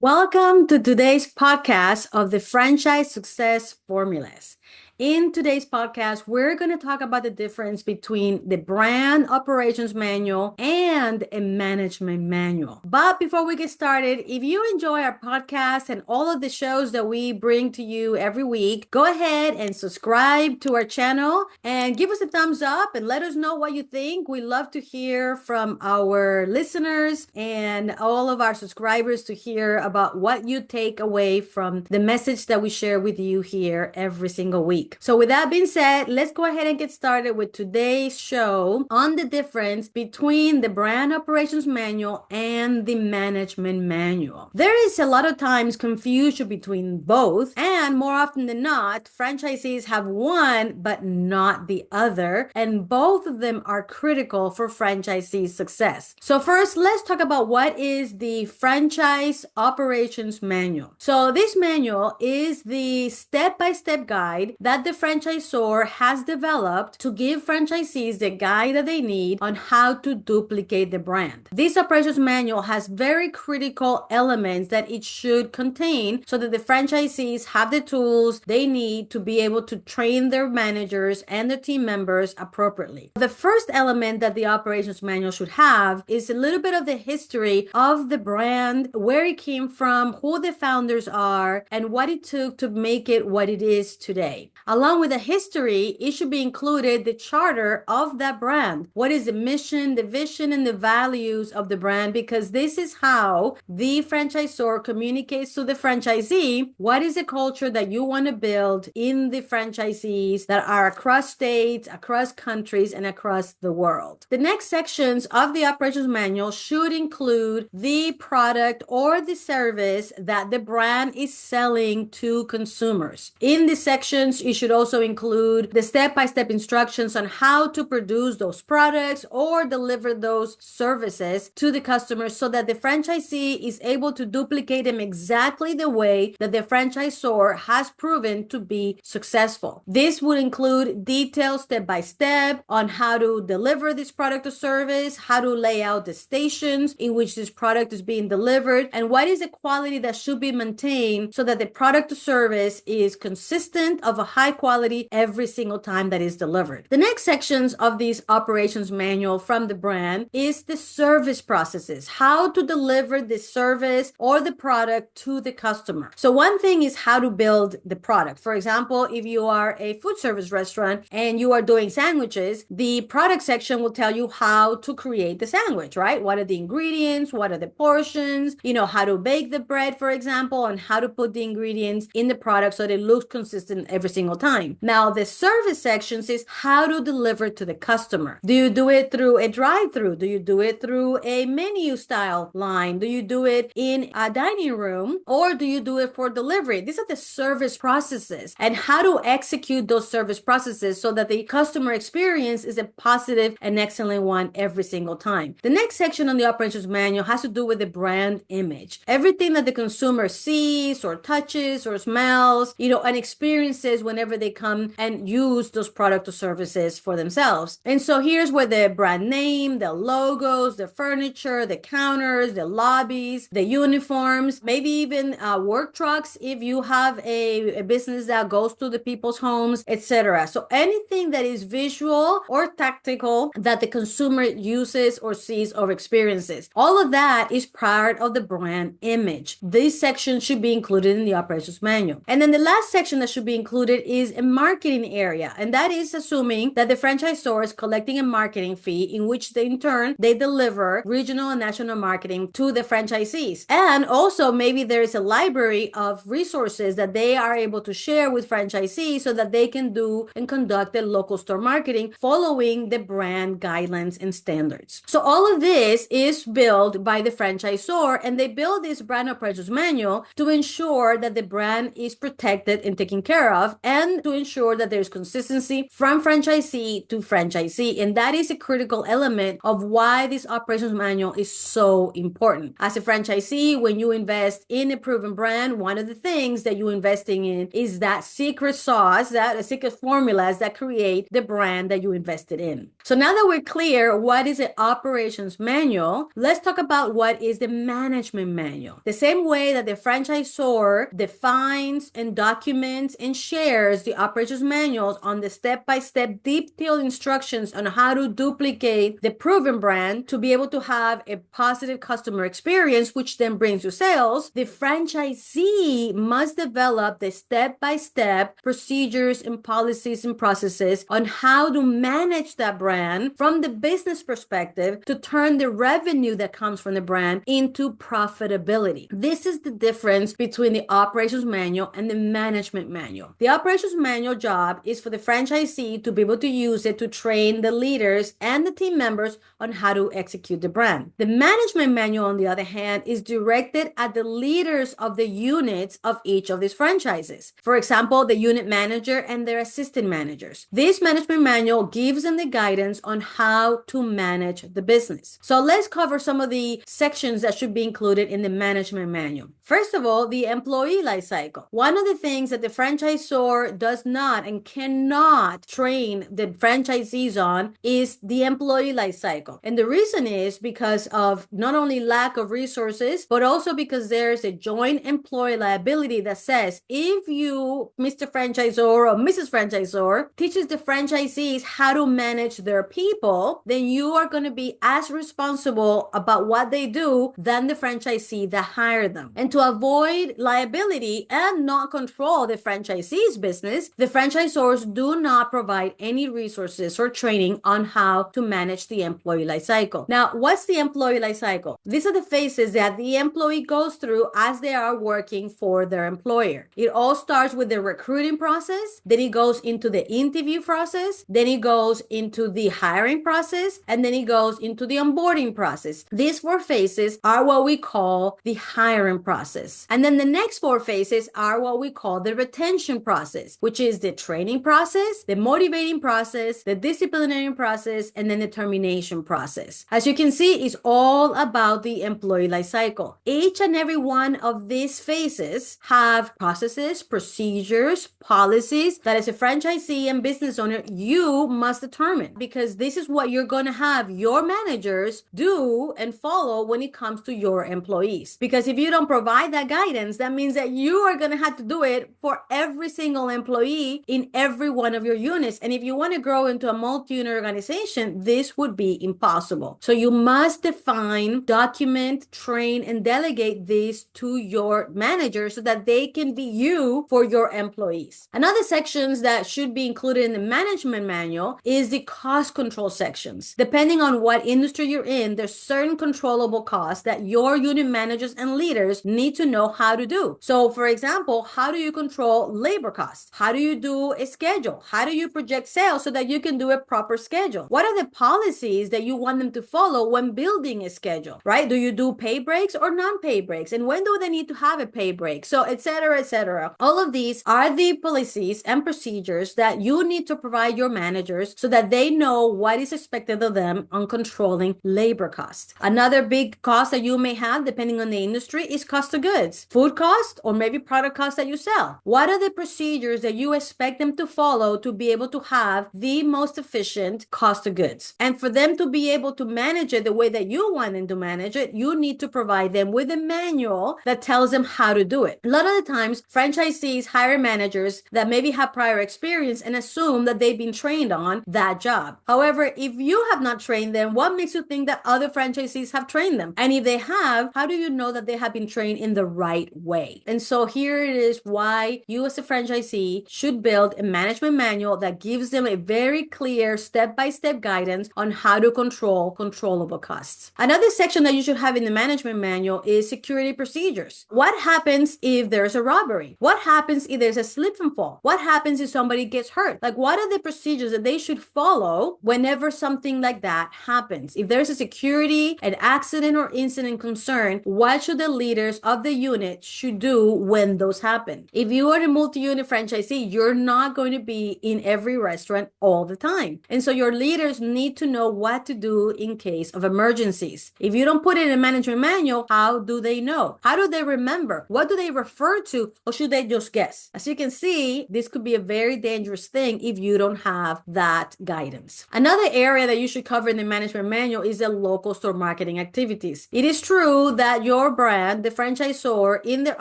Welcome to today's podcast of the Franchise Success Formulas. In today's podcast, we're going to talk about the difference between the brand operations manual and a management manual. But before we get started, if you enjoy our podcast and all of the shows that we bring to you every week, go ahead and subscribe to our channel and give us a thumbs up and let us know what you think. We love to hear from our listeners and all of our subscribers to hear about what you take away from the message that we share with you here every single week. So with that being said, let's go ahead and get started with today's show on the difference between the brand operations manual and the management manual. There is a lot of times confusion between both, and more often than not, franchisees have one but not the other, and both of them are critical for franchisee success. So first, let's talk about what is the franchise operations manual. So this manual is the step-by-step guide that the franchisor has developed to give franchisees the guide that they need on how to duplicate the brand. This operations manual has very critical elements that it should contain so that the franchisees have the tools they need to be able to train their managers and their team members appropriately. The first element that the operations manual should have is a little bit of the history of the brand, where it came from, who the founders are, and what it took to make it what it is today. Along with the history, it should be included the charter of that brand. What is the mission, the vision, and the values of the brand? Because this is how the franchisor communicates to the franchisee what is the culture that you want to build in the franchisees that are across states, across countries, and across the world. The next sections of the operations manual should include the product or the service that the brand is selling to consumers. In these sections, you should also include the step-by-step instructions on how to produce those products or deliver those services to the customers so that the franchisee is able to duplicate them exactly the way that the franchisor has proven to be successful. This would include detailed step-by-step on how to deliver this product or service, how to lay out the stations in which this product is being delivered, and what is the quality that should be maintained so that the product or service is consistent of a high quality every single time that is delivered. The next sections of these operations manual from the brand is the service processes, how to deliver the service or the product to the customer. So one thing is how to build the product. For example, if you are a food service restaurant and you are doing sandwiches, the product section will tell you how to create the sandwich, right? What are the ingredients? What are the portions? How to bake the bread, for example, and how to put the ingredients in the product so that it looks consistent every single time. Now, the service sections is how to deliver to the customer. Do you do it through a drive-through? Do you do it through a menu style line? Do you do it in a dining room, or do you do it for delivery? These are the service processes and how to execute those service processes so that the customer experience is a positive and excellent one every single time. The next section on the operations manual has to do with the brand image. Everything that the consumer sees or touches or smells, and experiences whenever they come and use those products or services for themselves. And so here's where the brand name, the logos, the furniture, the counters, the lobbies, the uniforms, maybe even work trucks if you have a business that goes to the people's homes, etc. So anything that is visual or tactical that the consumer uses or sees or experiences, all of that is part of the brand image. This section should be included in the operations manual. And then the last section that should be included is a marketing area, and that is assuming that the franchisor is collecting a marketing fee in which they, in turn, they deliver regional and national marketing to the franchisees. And also maybe there is a library of resources that they are able to share with franchisees so that they can do and conduct the local store marketing following the brand guidelines and standards. So all of this is built by the franchisor, and they build this brand operations manual to ensure that the brand is protected and taken care of, and and to ensure that there's consistency from franchisee to franchisee. And that is a critical element of why this operations manual is so important. As a franchisee, when you invest in a proven brand, one of the things that you're investing in is that secret sauce, that secret formulas that create the brand that you invested in. So now that we're clear what is an operations manual, let's talk about what is the management manual. The same way that the franchisor defines and documents and shares the operations manuals on the step-by-step detailed instructions on how to duplicate the proven brand to be able to have a positive customer experience, which then brings you sales, the franchisee must develop the step-by-step procedures and policies and processes on how to manage that brand from the business perspective to turn the revenue that comes from the brand into profitability. This is the difference between the operations manual and the management manual. The operations manual job is for the franchisee to be able to use it to train the leaders and the team members on how to execute the brand. The management manual, on the other hand, is directed at the leaders of the units of each of these franchises. For example, the unit manager and their assistant managers. This management manual gives them the guidance on how to manage the business. So let's cover some of the sections that should be included in the management manual. First of all, the employee life cycle. One of the things that the franchisor does not and cannot train the franchisees on is the employee life cycle. And the reason is because of not only lack of resources, but also because there's a joint employee liability that says if you, Mr. Franchisor or Mrs. Franchisor, teaches the franchisees how to manage their people, then you are going to be as responsible about what they do than the franchisee that hired them. And to avoid liability and not control the franchisee's business, the franchisors do not provide any resources or training on how to manage the employee life cycle. Now, what's the employee life cycle? These are the phases that the employee goes through as they are working for their employer. It all starts with the recruiting process, then it goes into the interview process, then it goes into the hiring process, and then it goes into the onboarding process. These 4 phases are what we call the hiring process. And then the next 4 phases are what we call the retention process, which is the training process, the motivating process, the disciplinary process, and then the termination process. As you can see, it's all about the employee life cycle. Each and every one of these phases have processes, procedures, policies that as a franchisee and business owner, you must determine, because this is what you're going to have your managers do and follow when it comes to your employees. Because if you don't provide that guidance, that means that you are going to have to do it for every single employee in every one of your units. And if you want to grow into a multi-unit organization, this would be impossible. So you must define, document, train, and delegate this to your managers so that they can be you for your employees. Another sections that should be included in the management manual is the cost control sections. Depending on what industry you're in, there's certain controllable costs that your unit managers and leaders need to know how to do. So for example, how do you control labor costs? How do you do a schedule? How do you project sales so that you can do a proper schedule? What are the policies that you want them to follow when building a schedule, right? Do you do pay breaks or non-pay breaks? And when do they need to have a pay break? So et cetera, et cetera. All of these are the policies and procedures that you need to provide your managers so that they know what is expected of them on controlling labor costs. Another big cost that you may have, depending on the industry, is cost of goods, food cost, or maybe product cost that you sell. What are the procedures that you expect them to follow to be able to have the most efficient cost of goods? And for them to be able to manage it the way that you want them to manage it, you need to provide them with a manual that tells them how to do it. A lot of the times, franchisees hire managers that maybe have prior experience and assume that they've been trained on that job. However, if you have not trained them, what makes you think that other franchisees have trained them? And if they have, how do you know that they have been trained in the right way? And so here it is why you as a franchisee should build a management manual that gives them a very clear step-by-step guidance on how to control controllable costs. Another section that you should have in the management manual is security procedures. What happens if there's a robbery? What happens if there's a slip and fall? What happens if somebody gets hurt? Like, what are the procedures that they should follow whenever something like that happens? If there's a security, an accident or incident concern, what should the leaders of the unit should do when those happen? If you are a multi-unit franchise franchisee, you're not going to be in every restaurant all the time. And so your leaders need to know what to do in case of emergencies. If you don't put it in a management manual, how do they know? How do they remember? What do they refer to? Or should they just guess? As you can see, this could be a very dangerous thing if you don't have that guidance. Another area that you should cover in the management manual is the local store marketing activities. It is true that your brand, the franchisor, in their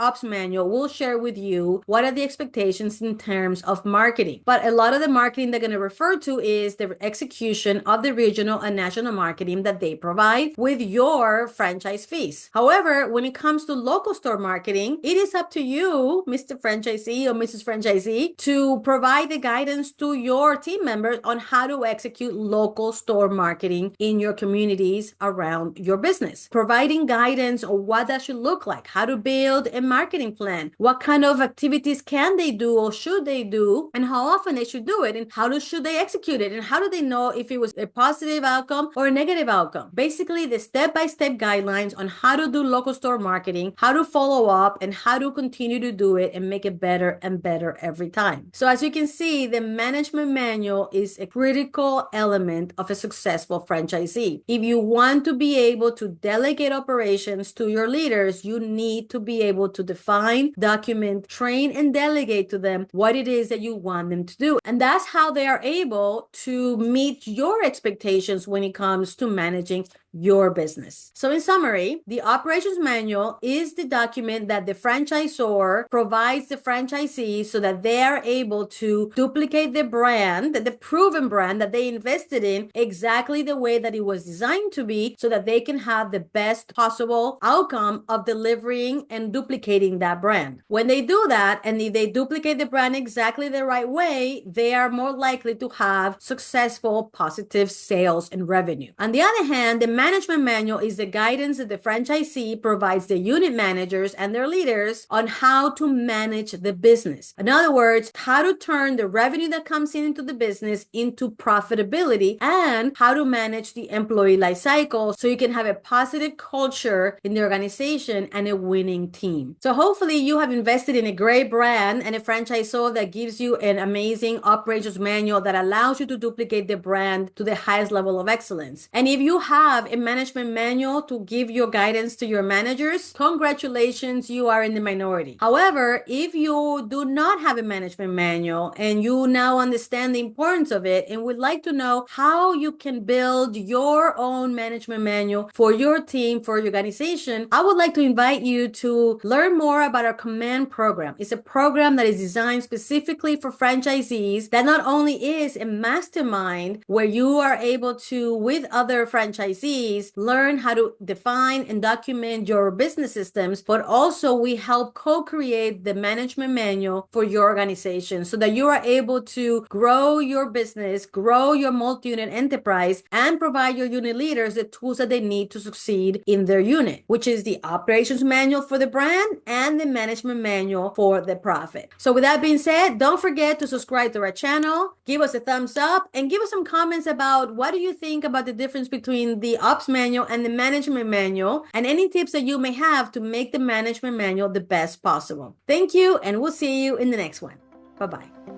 ops manual will share with you what are the expectations in terms of marketing. But a lot of the marketing they're going to refer to is the execution of the regional and national marketing that they provide with your franchise fees. However, when it comes to local store marketing, it is up to you, Mr. Franchisee or Mrs. Franchisee, to provide the guidance to your team members on how to execute local store marketing in your communities around your business. Providing guidance on what that should look like, how to build a marketing plan, what kind of activities can they do or should they do, and how often they should do it, and should they execute it, and how do they know if it was a positive outcome or a negative outcome. Basically, the step-by-step guidelines on how to do local store marketing, how to follow up, and how to continue to do it and make it better and better every time. So as you can see, the management manual is a critical element of a successful franchisee. If you want to be able to delegate operations to your leaders, you need to be able to define, document, train, and delegate to them what it is that you want them to do. And that's how they are able to meet your expectations when it comes to managing your business. So in summary, the operations manual is the document that the franchisor provides the franchisees so that they are able to duplicate the brand, the proven brand that they invested in, exactly the way that it was designed to be, so that they can have the best possible outcome of delivering and duplicating that brand. When they do that, and if they duplicate the brand exactly the right way, they are more likely to have successful, positive sales and revenue. On the other hand, the management manual is the guidance that the franchisee provides the unit managers and their leaders on how to manage the business. In other words, how to turn the revenue that comes into the business into profitability, and how to manage the employee life cycle so you can have a positive culture in the organization and a winning team. So hopefully you have invested in a great brand and a franchisor that gives you an amazing operations manual that allows you to duplicate the brand to the highest level of excellence. And if you have a management manual to give your guidance to your managers, congratulations, you are in the minority. However, if you do not have a management manual and you now understand the importance of it and would like to know how you can build your own management manual for your team, for your organization, I would like to invite you to learn more about our command program. It's a program that is designed specifically for franchisees that not only is a mastermind where you are able to, with other franchisees, learn how to define and document your business systems, but also we help co-create the management manual for your organization so that you are able to grow your business, grow your multi-unit enterprise, and provide your unit leaders the tools that they need to succeed in their unit, which is the operations manual for the brand and the management manual for the profit. So with that being said, don't forget to subscribe to our channel, give us a thumbs up, and give us some comments about what do you think about the difference between the ops manual and the management manual, and any tips that you may have to make the management manual the best possible. Thank you, and we'll see you in the next one. Bye-bye.